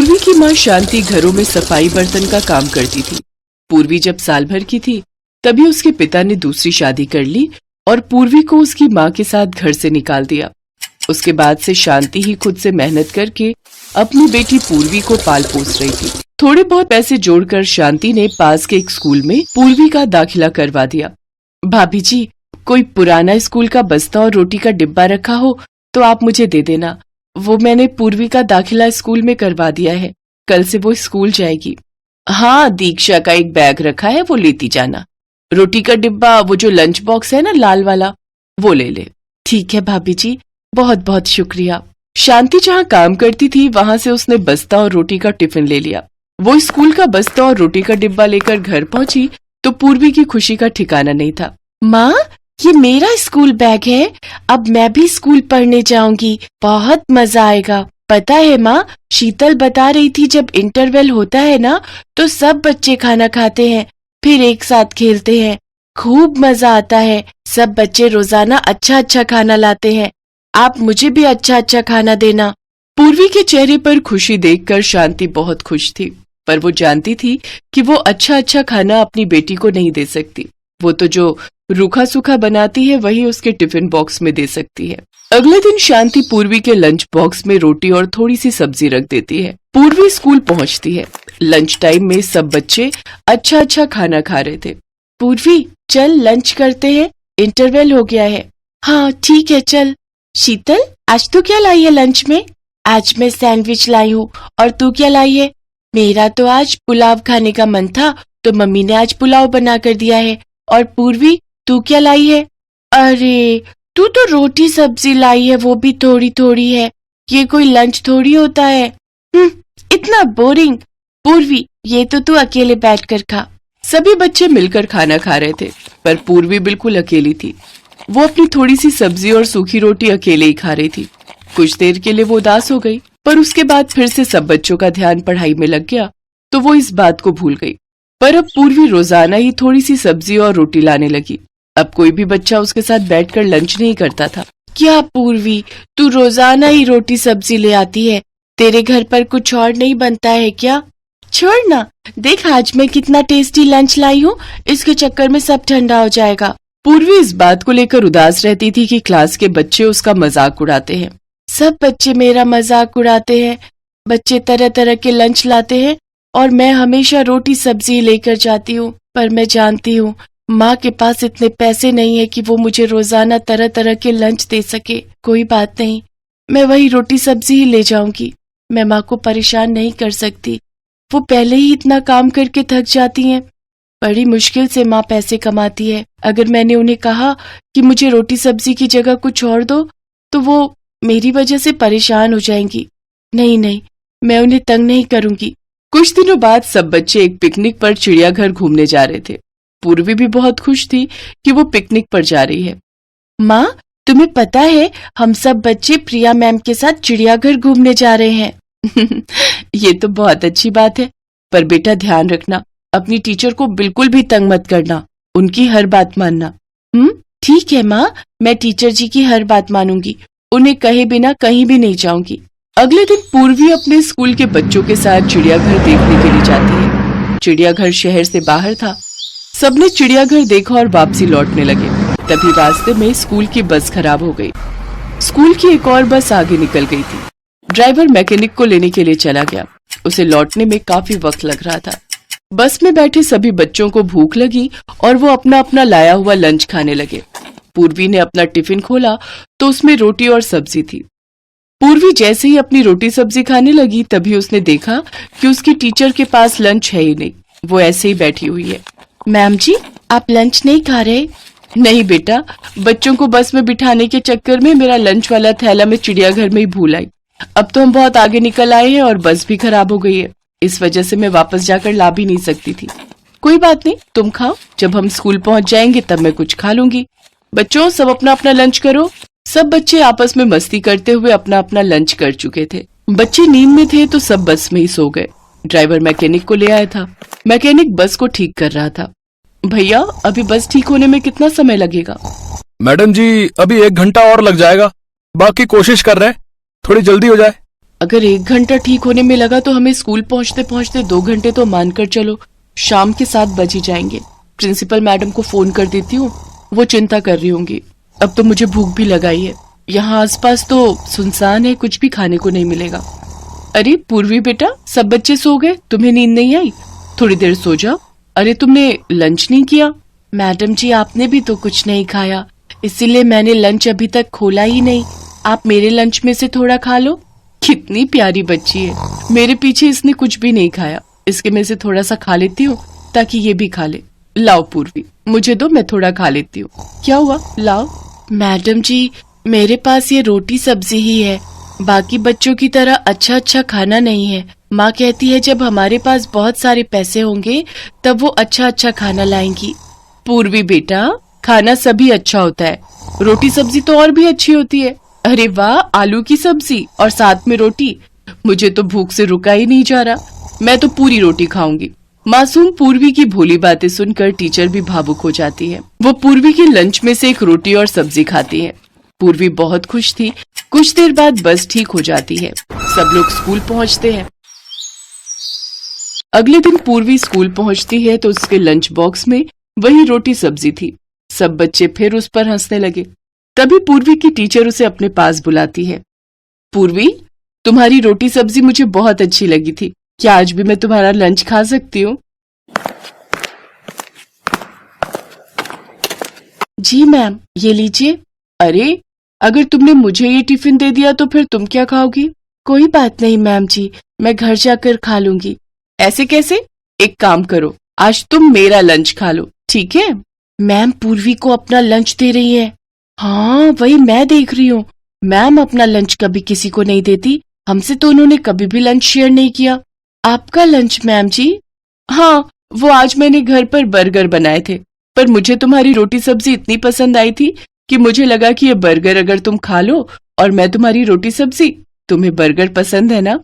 पूर्वी की माँ शांति घरों में सफाई बर्तन का काम करती थी। पूर्वी जब साल भर की थी तभी उसके पिता ने दूसरी शादी कर ली और पूर्वी को उसकी माँ के साथ घर से निकाल दिया। उसके बाद से शांति ही खुद से मेहनत करके अपनी बेटी पूर्वी को पाल पोस रही थी। थोड़े बहुत पैसे जोड़कर शांति ने पास के एक स्कूल में पूर्वी का दाखिला करवा दिया। भाभी जी, कोई पुराना स्कूल का बस्ता और रोटी का डिब्बा रखा हो तो आप मुझे दे देना। वो मैंने पूर्वी का दाखिला स्कूल में करवा दिया है, कल से वो स्कूल जाएगी। हाँ, दीक्षा का एक बैग रखा है, वो लेती जाना। रोटी का डिब्बा, वो जो लंच बॉक्स है ना लाल वाला, वो ले ले। ठीक है भाभी जी, बहुत बहुत शुक्रिया। शांति जहाँ काम करती थी वहां से उसने बस्ता और रोटी का टिफिन ले लिया। वो स्कूल का बस्ता और रोटी का डिब्बा लेकर घर पहुंची तो पूर्वी की खुशी का ठिकाना नहीं था। माँ, ये मेरा स्कूल बैग है, अब मैं भी स्कूल पढ़ने जाऊंगी, बहुत मजा आएगा। पता है माँ, शीतल बता रही थी जब इंटरवल होता है ना तो सब बच्चे खाना खाते हैं, फिर एक साथ खेलते हैं, खूब मजा आता है। सब बच्चे रोजाना अच्छा अच्छा खाना लाते हैं, आप मुझे भी अच्छा अच्छा खाना देना। पूर्वी के चेहरे पर खुशी देखकर शांति बहुत खुश थी, पर वो जानती थी कि वो अच्छा अच्छा खाना अपनी बेटी को नहीं दे सकती। वो तो जो रूखा सूखा बनाती है वही उसके टिफिन बॉक्स में दे सकती है। अगले दिन शांति पूर्वी के लंच बॉक्स में रोटी और थोड़ी सी सब्जी रख देती है। पूर्वी स्कूल पहुंचती है। लंच टाइम में सब बच्चे अच्छा अच्छा खाना खा रहे थे। पूर्वी, चल लंच करते हैं, इंटरवल हो गया है। हाँ ठीक है, चल। शीतल, आज तू क्या लाई है लंच में? आज मैं सैंडविच लाई हूँ, और तू क्या लाई है? मेरा तो आज पुलाव खाने का मन था तो मम्मी ने आज पुलाव बना कर दिया है। और पूर्वी, तू क्या लाई है? अरे, तू तो रोटी सब्जी लाई है, वो भी थोड़ी थोड़ी है, ये कोई लंच थोड़ी होता है। इतना बोरिंग। पूर्वी, ये तो तू अकेले बैठकर खा। सभी बच्चे मिलकर खाना खा रहे थे पर पूर्वी बिल्कुल अकेली थी। वो अपनी थोड़ी सी सब्जी और सूखी रोटी अकेले ही खा रही थी। कुछ देर के लिए वो उदास हो गई, पर उसके बाद फिर से सब बच्चों का ध्यान पढ़ाई में लग गया तो वो इस बात को भूल गई। पर अब पूर्वी रोजाना ही थोड़ी सी सब्जी और रोटी लाने लगी। अब कोई भी बच्चा उसके साथ बैठकर लंच नहीं करता था। क्या पूर्वी, तू रोजाना ही रोटी सब्जी ले आती है, तेरे घर पर कुछ और नहीं बनता है क्या? छोड़ ना, देख आज मैं कितना टेस्टी लंच लाई हूँ, इसके चक्कर में सब ठंडा हो जाएगा। पूर्वी इस बात को लेकर उदास रहती थी कि क्लास के बच्चे उसका मजाक उड़ाते हैं। सब बच्चे मेरा मजाक उड़ाते हैं, बच्चे तरह तरह के लंच लाते हैं और मैं हमेशा रोटी सब्जी लेकर जाती हूँ। पर मैं जानती हूँ माँ के पास इतने पैसे नहीं है कि वो मुझे रोजाना तरह तरह के लंच दे सके। कोई बात नहीं, मैं वही रोटी सब्जी ही ले जाऊंगी। मैं माँ को परेशान नहीं कर सकती, वो पहले ही इतना काम करके थक जाती हैं। बड़ी मुश्किल से माँ पैसे कमाती है। अगर मैंने उन्हें कहा कि मुझे रोटी सब्जी की जगह कुछ और दो तो वो मेरी वजह से परेशान हो जाएंगी। नहीं नहीं, मैं उन्हें तंग नहीं करूंगी। कुछ दिनों बाद सब बच्चे एक पिकनिक पर चिड़ियाघर घूमने जा रहे थे। पूर्वी भी बहुत खुश थी कि वो पिकनिक पर जा रही है। माँ, तुम्हें पता है हम सब बच्चे प्रिया मैम के साथ चिड़ियाघर घूमने जा रहे हैं। ये तो बहुत अच्छी बात है, पर बेटा ध्यान रखना, अपनी टीचर को बिल्कुल भी तंग मत करना, उनकी हर बात मानना। ठीक है माँ, मैं टीचर जी की हर बात मानूंगी, उन्हें कहे बिना कहीं भी नहीं जाऊंगी। अगले दिन पूर्वी अपने स्कूल के बच्चों के साथ चिड़ियाघर देखने के लिए जाती है। चिड़ियाघर शहर से बाहर था। सबने चिड़ियाघर देखा और वापसी लौटने लगे। तभी रास्ते में स्कूल की बस खराब हो गई। स्कूल की एक और बस आगे निकल गई थी। ड्राइवर मैकेनिक को लेने के लिए चला गया। उसे लौटने में काफी वक्त लग रहा था। बस में बैठे सभी बच्चों को भूख लगी और वो अपना अपना लाया हुआ लंच खाने लगे। पूर्वी ने अपना टिफिन खोला तो उसमें रोटी और सब्जी थी। पूर्वी जैसे ही अपनी रोटी सब्जी खाने लगी तभी उसने देखा कि उसकी टीचर के पास लंच है ही नहीं, वो ऐसे ही बैठी हुई है। मैम जी, आप लंच नहीं खा रहे? नहीं बेटा, बच्चों को बस में बिठाने के चक्कर में मेरा लंच वाला थैला मैं चिड़ियाघर में ही भूल आई। अब तो हम बहुत आगे निकल आए हैं और बस भी खराब हो गई है, इस वजह से मैं वापस जाकर ला भी नहीं सकती थी। कोई बात नहीं, तुम खाओ, जब हम स्कूल पहुंच जाएंगे तब मैं कुछ खा लूंगी। बच्चों, सब अपना अपना लंच करो। सब बच्चे आपस में मस्ती करते हुए अपना अपना लंच कर चुके थे। बच्चे नींद में थे तो सब बस में ही सो गए। ड्राइवर मैकेनिक को ले आया था। मैकेनिक बस को ठीक कर रहा था। भैया, अभी बस ठीक होने में कितना समय लगेगा? मैडम जी, अभी 1 घंटा और लग जाएगा, बाकी कोशिश कर रहे हैं थोड़ी जल्दी हो जाए। अगर 1 घंटा ठीक होने में लगा तो हमें स्कूल पहुंचते पहुंचते 2 घंटे तो मानकर चलो शाम के 7 बज ही जाएंगे। प्रिंसिपल मैडम को फोन कर देती हूँ, वो चिंता कर रही होंगी। अब तो मुझे भूख भी लगाई है। यहाँ आसपास तो सुनसान है, कुछ भी खाने को नहीं मिलेगा। अरे पूर्वी बेटा, सब बच्चे सो गए, तुम्हें नींद नहीं आई? थोड़ी देर सो जाओ। अरे तुमने लंच नहीं किया? मैडम जी आपने भी तो कुछ नहीं खाया, इसीलिए मैंने लंच अभी तक खोला ही नहीं। आप मेरे लंच में से थोड़ा खा लो। कितनी प्यारी बच्ची है, मेरे पीछे इसने कुछ भी नहीं खाया, इसके में से थोड़ा सा खा लेती हूँ ताकि ये भी खा ले। लाओ पूर्वी, मुझे दो, मैं थोड़ा खा लेती हूँ। क्या हुआ, लाओ। मैडम जी मेरे पास ये रोटी सब्जी ही है, बाकी बच्चों की तरह अच्छा अच्छा खाना नहीं है। माँ कहती है जब हमारे पास बहुत सारे पैसे होंगे तब वो अच्छा अच्छा खाना लाएंगी। पूर्वी बेटा, खाना सभी अच्छा होता है, रोटी सब्जी तो और भी अच्छी होती है। अरे वाह, आलू की सब्जी और साथ में रोटी, मुझे तो भूख से रुका ही नहीं जा रहा। मैं तो पूरी रोटी खाऊंगी। मासूम पूर्वी की भोली बातें सुनकर टीचर भी भावुक हो जाती है। वो पूर्वी के लंच में से एक रोटी और सब्जी खाती है। पूर्वी बहुत खुश थी। कुछ देर बाद बस ठीक हो जाती है, सब लोग स्कूल पहुंचते हैं। अगले दिन पूर्वी स्कूल पहुंचती है तो उसके लंच बॉक्स में वही रोटी सब्जी थी। सब बच्चे फिर उस पर हंसने लगे। तभी पूर्वी की टीचर उसे अपने पास बुलाती है। पूर्वी, तुम्हारी रोटी सब्जी मुझे बहुत अच्छी लगी थी, क्या आज भी मैं तुम्हारा लंच खा सकती हूँ? जी मैम, ये लीजिए। अरे, अगर तुमने मुझे ये टिफिन दे दिया तो फिर तुम क्या खाओगी? कोई बात नहीं मैम जी, मैं घर जाकर खा लूंगी। ऐसे कैसे? एक काम करो, आज तुम मेरा लंच खा लो, ठीक है? मैम पूर्वी को अपना लंच दे रही है। हाँ वही मैं देख रही हूँ, मैम अपना लंच कभी किसी को नहीं देती, हमसे तो उन्होंने कभी भी लंच शेयर नहीं किया। आपका लंच मैम जी? हाँ, वो आज मैंने घर पर बर्गर बनाए थे, पर मुझे तुम्हारी रोटी सब्जी इतनी पसंद आई थी कि मुझे लगा कि ये बर्गर अगर तुम खा लो और मैं तुम्हारी रोटी सब्जी। तुम्हें बर्गर पसंद है ना?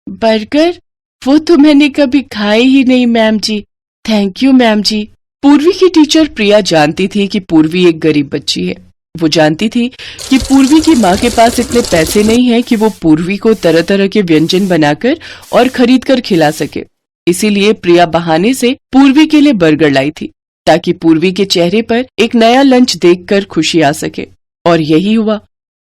बर्गर? वो तो मैंने कभी खाए ही नहीं ma'am ji. Thank you ma'am ji. Purvi की टीचर प्रिया जानती थी कि पूर्वी एक गरीब बच्ची है। वो जानती थी कि पूर्वी की माँ के पास इतने पैसे नहीं हैं कि वो पूर्वी को तरह तरह के व्यंजन बनाकर और खरीद कर खिला सके। इसीलिए प्रिया बहाने से पूर्वी के लिए बर्गर लाई थी ताकि पूर्वी के चेहरे पर एक नया लंच देखकर खुशी आ सके। और यही हुआ।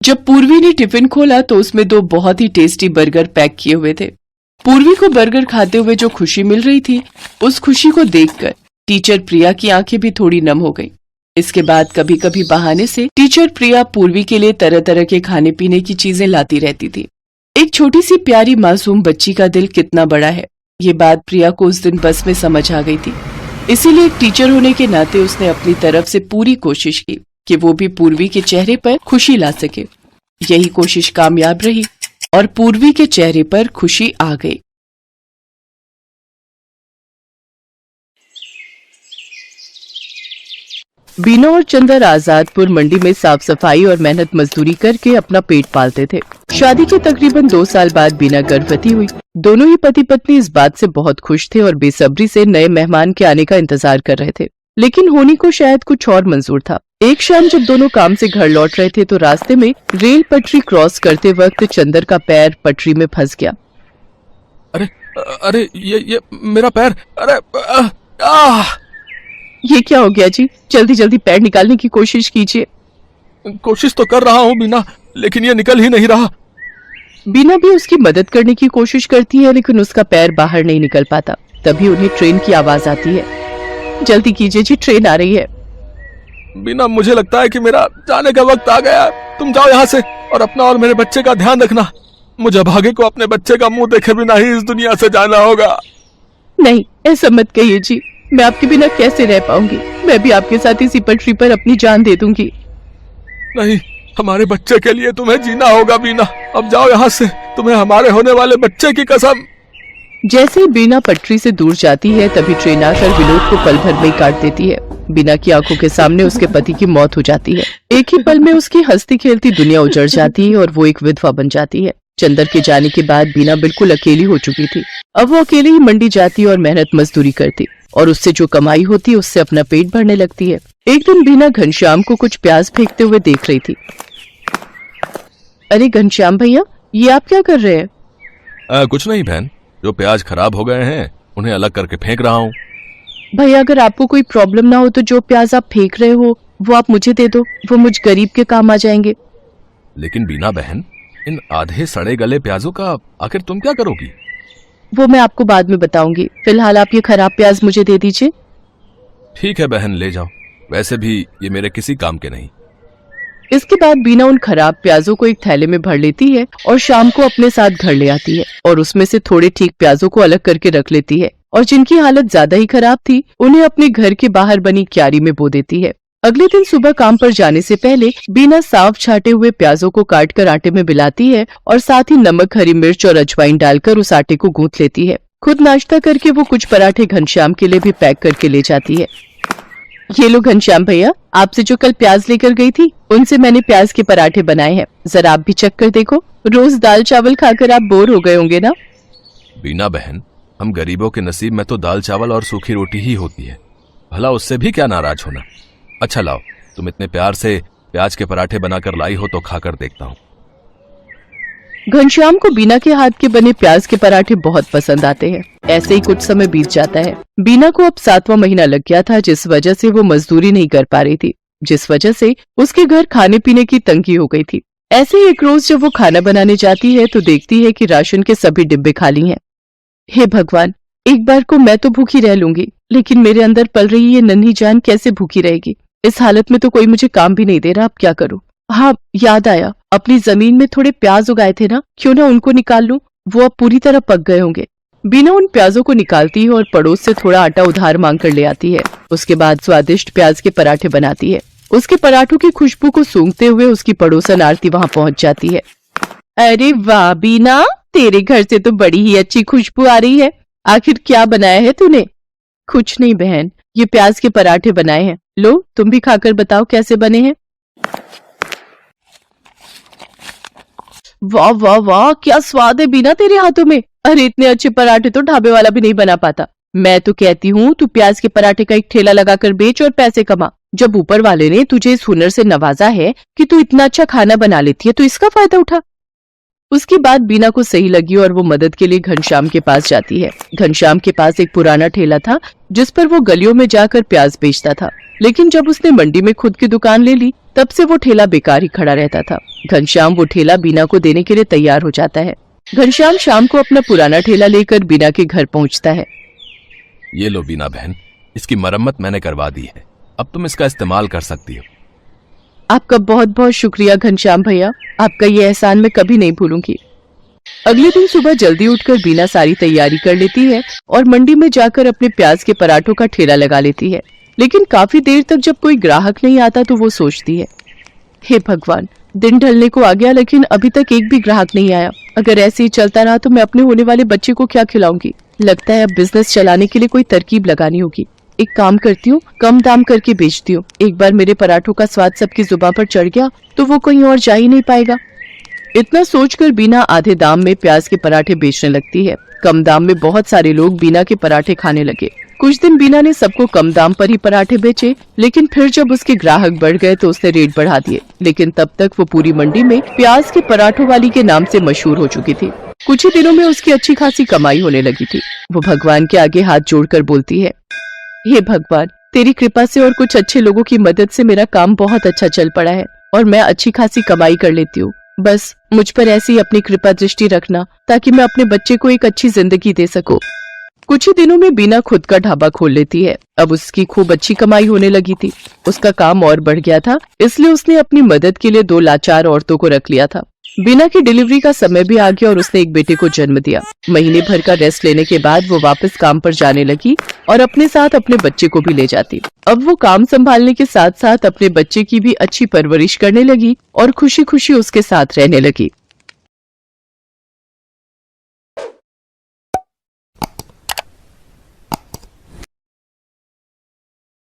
जब पूर्वी ने टिफिन खोला तो उसमें 2 बहुत ही टेस्टी बर्गर पैक किए हुए थे। पूर्वी को बर्गर खाते हुए जो खुशी मिल रही थी, उस खुशी को देखकर टीचर प्रिया की आंखें भी थोड़ी नम हो गईं। इसके बाद कभी कभी बहाने से टीचर प्रिया पूर्वी के लिए तरह तरह के खाने पीने की चीजें लाती रहती थी। एक छोटी सी प्यारी मासूम बच्ची का दिल कितना बड़ा है, ये बात प्रिया को उस दिन बस में समझ आ गई थी। इसीलिए एक टीचर होने के नाते उसने अपनी तरफ से पूरी कोशिश की कि वो भी पूर्वी के चेहरे पर खुशी ला सके। यही कोशिश कामयाब रही और पूर्वी के चेहरे पर खुशी आ गई। बीना और चंदर आजादपुर मंडी में साफ सफाई और मेहनत मजदूरी करके अपना पेट पालते थे। शादी के तकरीबन 2 साल बाद बीना गर्भवती हुई। दोनों ही पति पत्नी इस बात से बहुत खुश थे और बेसब्री से नए मेहमान के आने का इंतजार कर रहे थे, लेकिन होनी को शायद कुछ और मंजूर था। एक शाम जब दोनों काम से घर लौट रहे थे तो रास्ते में रेल पटरी क्रॉस करते वक्त चंदर का पैर पटरी में फंस गया। अरे अरे ये मेरा पैर, अरे ये क्या हो गया जी? जल्दी जल्दी पैर निकालने की कोशिश कीजिए। कोशिश तो कर रहा हूँ बीना, लेकिन ये निकल ही नहीं रहा। बीना भी उसकी मदद करने की कोशिश करती है, लेकिन उसका पैर बाहर नहीं निकल पाता। तभी उन्हें ट्रेन की आवाज आती है। जल्दी कीजिए जी, ट्रेन आ रही है। बीना, मुझे लगता है कि मेरा जाने का वक्त आ गया। तुम जाओ यहाँ से और अपना और मेरे बच्चे का ध्यान रखना। मुझे भागे को अपने बच्चे का मुंह देखे बिना ही इस दुनिया से जाना होगा। नहीं, ऐसा मत कहिए जी, मैं आपके बिना कैसे रह पाऊंगी? मैं भी आपके साथ इसी पटरी पर अपनी जान दे दूंगी। नहीं, हमारे बच्चे के लिए तुम्हें जीना होगा बीना। अब जाओ यहाँ से, तुम्हें हमारे होने वाले बच्चे की कसम। जैसे ही बीना पटरी से दूर जाती है तभी ट्रेन आकर विनोद को पल भर में ही काट देती है। बीना की आंखों के सामने उसके पति की मौत हो जाती है। एक ही पल में उसकी हंसती खेलती दुनिया उजड़ जाती है और वो एक विधवा बन जाती है। चंदर के जाने के बाद बीना बिल्कुल अकेली हो चुकी थी। अब वो अकेली ही मंडी जाती और मेहनत मजदूरी करती और उससे जो कमाई होती उससे अपना पेट भरने लगती है। एक दिन बीना घनश्याम को कुछ प्याज फेंकते हुए देख रही थी। अरे घनश्याम भैया, ये आप क्या कर रहे हैं? बीना, मुझे लगता है कि मेरा जाने का वक्त आ गया। तुम जाओ यहाँ से और अपना और मेरे बच्चे का ध्यान रखना। मुझे भागे को अपने बच्चे का मुंह देखे बिना ही इस दुनिया से जाना होगा। नहीं, ऐसा मत कहिए जी, मैं आपके बिना कैसे रह पाऊंगी? मैं भी आपके साथ इसी पटरी पर अपनी जान दे दूंगी। कुछ नहीं बहन, जो प्याज खराब हो गए हैं उन्हें अलग करके फेंक रहा हूँ। भैया अगर आपको कोई प्रॉब्लम ना हो तो जो प्याज आप फेंक रहे हो वो आप मुझे दे दो, वो मुझ गरीब के काम आ जाएंगे। लेकिन बीना बहन, इन आधे सड़े गले प्याजों का आखिर तुम क्या करोगी? वो मैं आपको बाद में बताऊंगी, फिलहाल आप ये खराब प्याज मुझे दे दीजिए। ठीक है बहन, ले जाओ, वैसे भी ये मेरे किसी काम के नहीं। इसके बाद बीना उन खराब प्याजों को एक थैले में भर लेती है और शाम को अपने साथ घर ले आती है और उसमें से थोड़े ठीक प्याजों को अलग करके रख लेती है और जिनकी हालत ज्यादा ही खराब थी उन्हें अपने घर के बाहर बनी क्यारी में बो देती है। अगले दिन सुबह काम पर जाने से पहले बीना साफ छाटे हुए प्याजों को काट कर आटे में मिलाती है और साथ ही नमक, हरी मिर्च और अजवाइन डालकर उस आटे को गूंथ लेती है। खुद नाश्ता करके वो कुछ पराठे घनश्याम के लिए भी पैक करके ले जाती है। ये लो घनश्याम भैया, आपसे जो कल प्याज लेकर गई थी उनसे मैंने प्याज के पराठे बनाए हैं, जरा आप भी चख कर देखो। रोज दाल चावल खाकर आप बोर हो गए होंगे ना? बीना बहन, हम गरीबों के नसीब में तो दाल चावल और सूखी रोटी ही होती है, भला उससे भी क्या नाराज होना। अच्छा लाओ, तुम इतने प्यार से प्याज के पराठे बनाकर लाई हो तो खाकर देखता हूँ। घनश्याम को बीना के हाथ के बने प्याज के पराठे बहुत पसंद आते हैं। ऐसे ही कुछ समय बीत जाता है। बीना को अब 7वां महीना लग गया था, जिस वजह से वो मजदूरी नहीं कर पा रही थी, जिस वजह से उसके घर खाने पीने की तंगी हो गई थी। ऐसे ही एक रोज जब वो खाना बनाने जाती है तो देखती है कि राशन के सभी डिब्बे खाली हैं। हे भगवान, एक बार को मैं तो भूखी रह लूंगी, लेकिन मेरे अंदर पल रही ये नन्ही जान कैसे भूखी रहेगी? इस हालत में तो कोई मुझे काम भी नहीं दे रहा, अब क्या करूं? हाँ, याद आया, अपनी जमीन में थोड़े प्याज उगाए थे ना, क्यों ना उनको निकाल लूं, वो अब पूरी तरह पक गए होंगे। बीना उन प्याजों को निकालती है और पड़ोस से थोड़ा आटा उधार मांग कर ले आती है। उसके बाद स्वादिष्ट प्याज के पराठे बनाती है। उसके पराठों की खुशबू को सूंघते हुए उसकी पड़ोसन आरती वहाँ पहुँच जाती है। अरे वाह बीना, तेरे घर से तो बड़ी ही अच्छी खुशबू आ रही है, आखिर क्या बनाया है तूने? कुछ नहीं बहन, ये प्याज के पराठे बनाए हैं, लो तुम भी खाकर बताओ कैसे बने हैं। वाह वाह वाह, क्या स्वाद है बीना तेरे हाथों में। अरे इतने अच्छे पराठे तो ढाबे वाला भी नहीं बना पाता। मैं तो कहती हूँ तू प्याज के पराठे का एक ठेला लगाकर बेच और पैसे कमा। जब ऊपर वाले ने तुझे इस हुनर से नवाजा है कि तू इतना अच्छा खाना बना लेती है तो इसका फायदा उठा। उसकी बात बीना को सही लगी और वो मदद के लिए घनश्याम के पास जाती है। घनश्याम के पास एक पुराना ठेला था जिस पर वो गलियों में जाकर प्याज बेचता था, लेकिन जब उसने मंडी में खुद की दुकान ले ली तब से वो ठेला बेकार ही खड़ा रहता था। घनश्याम वो ठेला बीना को देने के लिए तैयार हो जाता है। घनश्याम शाम को अपना पुराना ठेला लेकर बीना के घर पहुंचता है। ये लो बीना बहन, इसकी मरम्मत मैंने करवा दी है, अब तुम इसका इस्तेमाल कर सकती हो। आपका बहुत बहुत शुक्रिया घनश्याम भैया, आपका ये एहसान मैं कभी नहीं भूलूंगी। अगले दिन सुबह जल्दी उठकर बीना सारी तैयारी कर लेती है और मंडी में जाकर अपने प्याज के पराठों का ठेला लगा लेती है। लेकिन काफी देर तक जब कोई ग्राहक नहीं आता तो वो सोचती है, हे भगवान, दिन ढलने को आ गया लेकिन अभी तक एक भी ग्राहक नहीं आया। अगर ऐसे ही चलता रहा तो मैं अपने होने वाले बच्चे को क्या खिलाऊंगी? लगता है अब बिजनेस चलाने के लिए कोई तरकीब लगानी होगी। एक काम करती हूँ, कम दाम करके बेचती हूँ। एक बार मेरे पराठों का स्वाद सबकी जुबान पर चढ़ गया तो वो कहीं और जा ही नहीं पाएगा। इतना सोचकर बीना आधे दाम में प्याज के पराठे बेचने लगती है। कम दाम में बहुत सारे लोग बीना के पराठे खाने लगे। कुछ दिन बीना ने सबको कम दाम पर ही पराठे बेचे, लेकिन फिर जब उसके ग्राहक बढ़ गए तो उसने रेट बढ़ा दिए। लेकिन तब तक वो पूरी मंडी में प्याज के पराठों वाली के नाम से मशहूर हो चुकी थी। कुछ ही दिनों में उसकी अच्छी खासी कमाई होने लगी थी। वो भगवान के आगे हाथ जोड़कर बोलती है, हे भगवान, तेरी कृपा से और कुछ अच्छे लोगों की मदद से मेरा काम बहुत अच्छा चल पड़ा है और मैं अच्छी खासी कमाई कर लेती हूँ। बस मुझ पर ऐसी अपनी कृपा दृष्टि रखना ताकि मैं अपने बच्चे को एक अच्छी जिंदगी दे सकूं। कुछ ही दिनों में बीना खुद का ढाबा खोल लेती है। अब उसकी खूब अच्छी कमाई होने लगी थी। उसका काम और बढ़ गया था, इसलिए उसने अपनी मदद के लिए 2 लाचार औरतों को रख लिया था। बीना की डिलीवरी का समय भी आ गया और उसने एक बेटे को जन्म दिया। महीने भर का रेस्ट लेने के बाद वो वापस काम पर जाने लगी और अपने साथ अपने बच्चे को भी ले जाती। अब वो काम संभालने के साथ साथ अपने बच्चे की भी अच्छी परवरिश करने लगी और खुशी खुशी उसके साथ रहने लगी।